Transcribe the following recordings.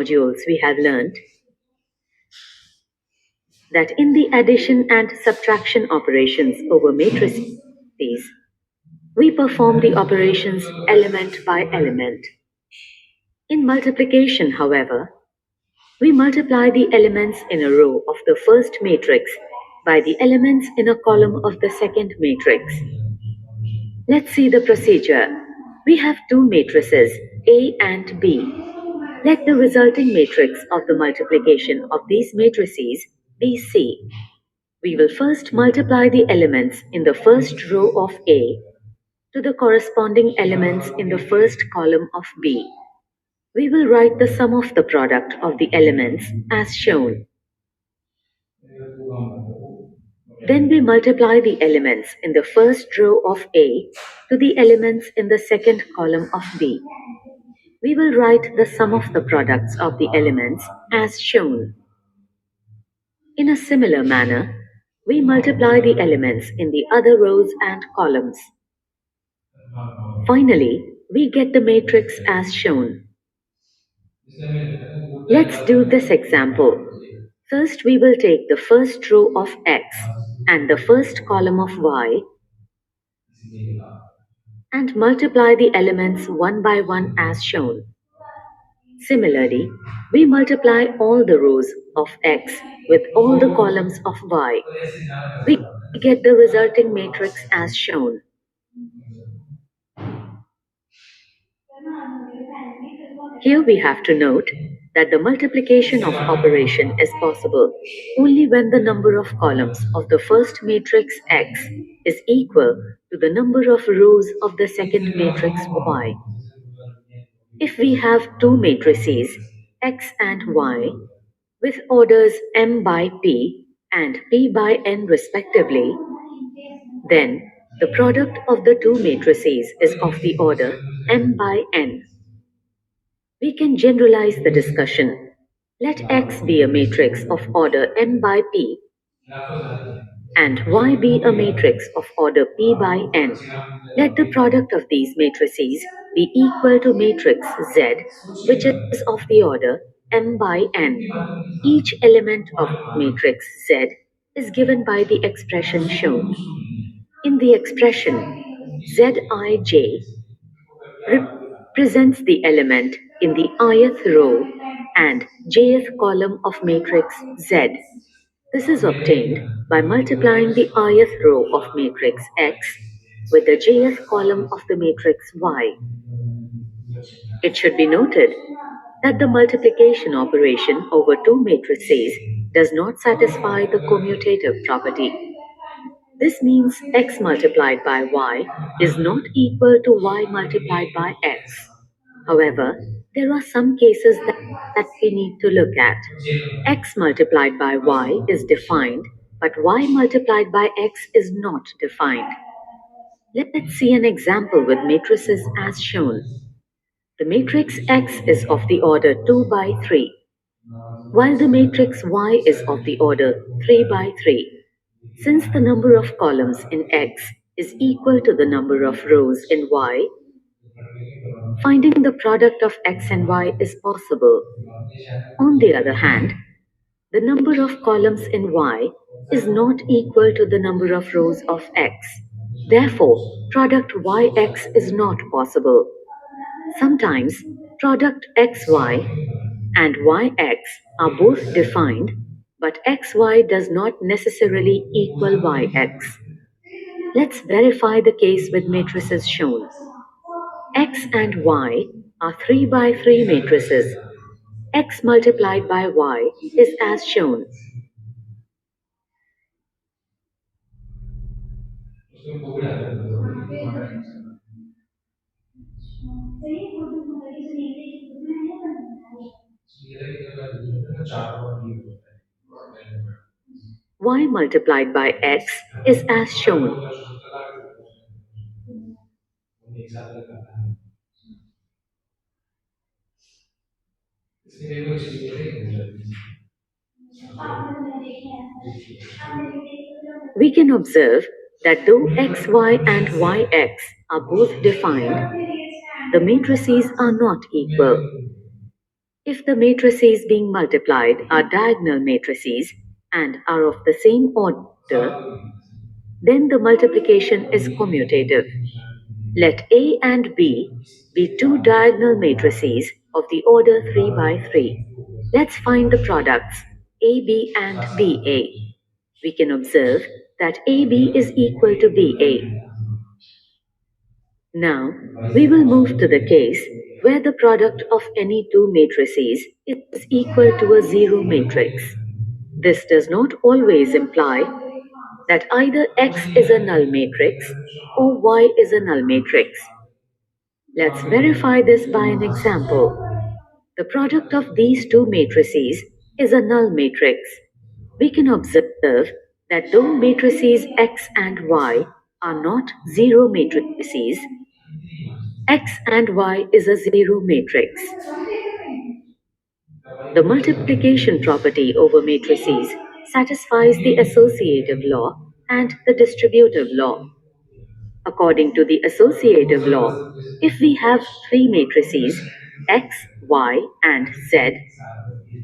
modules, we have learnt that in the addition and subtraction operations over matrices, we perform the operations element by element. In multiplication, however, we multiply the elements in a row of the first matrix by the elements in a column of the second matrix. Let's see the procedure. We have two matrices, A and B. Let the resulting matrix of the multiplication of these matrices be C. We will first multiply the elements in the first row of A to the corresponding elements in the first column of B. We will write the sum of the product of the elements as shown. Then we multiply the elements in the first row of A to the elements in the second column of B. We will write the sum of the products of the elements as shown. In a similar manner, we multiply the elements in the other rows and columns. Finally, we get the matrix as shown. Let's do this example. First, we will take the first row of X and the first column of Y and multiply the elements one by one as shown. Similarly, we multiply all the rows of X with all the columns of Y. We get the resulting matrix as shown. Here we have to note that the multiplication of operation is possible only when the number of columns of the first matrix X is equal to the number of rows of the second matrix Y. If we have two matrices X and Y with orders m by p and p by n respectively, then the product of the two matrices is of the order m by n. We can generalize the discussion. Let X be a matrix of order m by p and Y be a matrix of order p by n. Let the product of these matrices be equal to matrix Z, which is of the order m by n. Each element of matrix Z is given by the expression shown. In the expression, Zij represents the element in the ith row and jth column of matrix Z. This is obtained by multiplying the ith row of matrix X with the jth column of the matrix Y. It should be noted that the multiplication operation over two matrices does not satisfy the commutative property. This means x multiplied by y is not equal to y multiplied by x. However, there are some cases that we need to look at. X multiplied by y is defined, but y multiplied by x is not defined. Let's see an example with matrices as shown. The matrix X is of the order 2 by 3, while the matrix Y is of the order 3 by 3. Since the number of columns in X is equal to the number of rows in Y, finding the product of X and Y is possible. On the other hand, the number of columns in Y is not equal to the number of rows of X. Therefore, product YX is not possible. Sometimes product XY and YX are both defined, but XY does not necessarily equal YX. Let's verify the case with matrices shown. X and Y are 3 by 3 matrices. X multiplied by Y is as shown. Y multiplied by X is as shown. We can observe that though xy and yx are both defined, the matrices are not equal. If the matrices being multiplied are diagonal matrices and are of the same order, then the multiplication is commutative. Let A and B be two diagonal matrices of the order 3 by 3. Let's find the products AB and BA. We can observe that AB is equal to BA. Now, we will move to the case where the product of any two matrices is equal to a zero matrix. This does not always imply that either X is a null matrix or Y is a null matrix. Let's verify this by an example. The product of these two matrices is a null matrix. We can observe that though matrices X and Y are not zero matrices, X and Y is a zero matrix. The multiplication property over matrices satisfies the associative law and the distributive law. According to the associative law, if we have three matrices X, Y, and Z,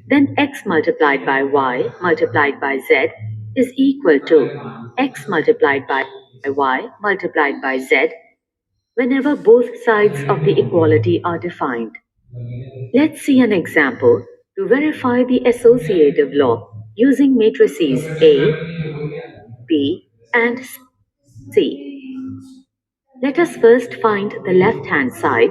then X multiplied by Y multiplied by Z is equal to X multiplied by Y multiplied by Z whenever both sides of the equality are defined. Let's see an example to verify the associative law using matrices A, B, and C. Let us first find the left-hand side.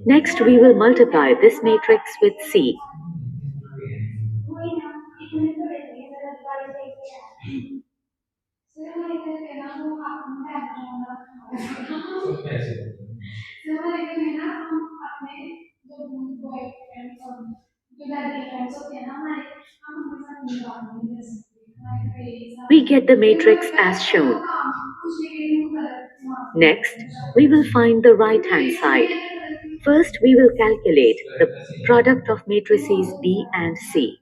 Next, we will multiply this matrix with C. We get the matrix as shown. Next, we will find the right-hand side. First, we will calculate the product of matrices B and C.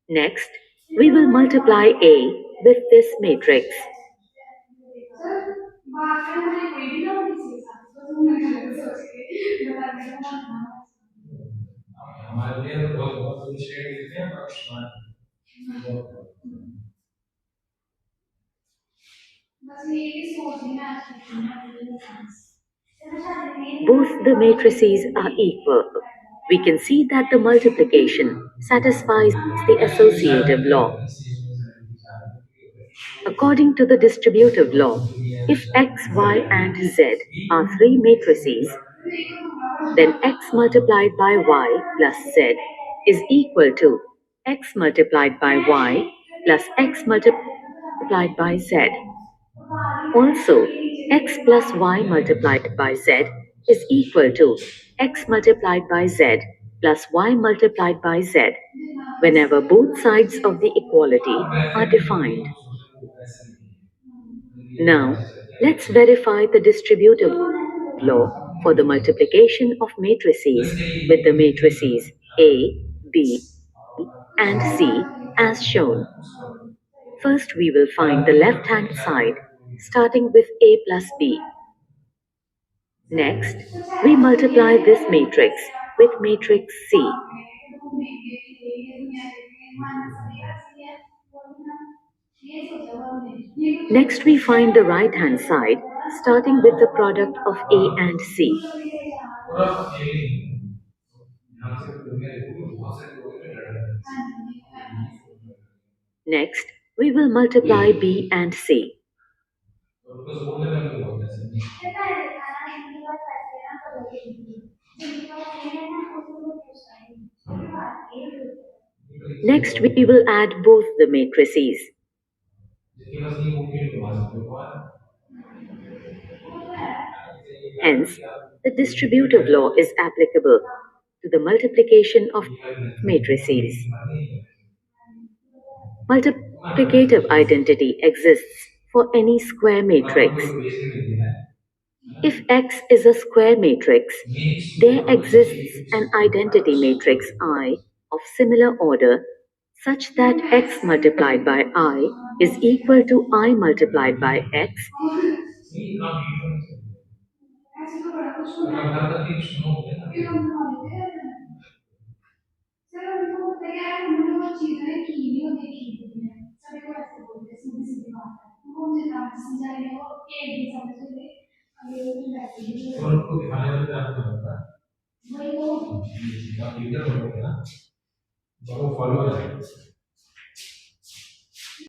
Next, we will multiply A with this matrix. Both the matrices are equal. We can see that the multiplication satisfies the associative law. According to the distributive law, if X, Y, and Z are three matrices, then X multiplied by Y plus Z is equal to X multiplied by Y plus X multiplied by Z. Also, X plus Y multiplied by Z is equal to X multiplied by Z plus Y multiplied by Z whenever both sides of the equality are defined. Now, let's verify the distributive law for the multiplication of matrices with the matrices A, B, and C as shown. First, we will find the left-hand side, starting with A plus B. Next, we multiply this matrix with matrix C. Next, we find the right-hand side, starting with the product of A and C. Next, we will multiply B and C. Next, we will add both the matrices. Hence, the distributive law is applicable to the multiplication of matrices. Multiplicative identity exists for any square matrix. If X is a square matrix, there exists an identity matrix I of similar order such that X multiplied by I is equal to I multiplied by X. Follower है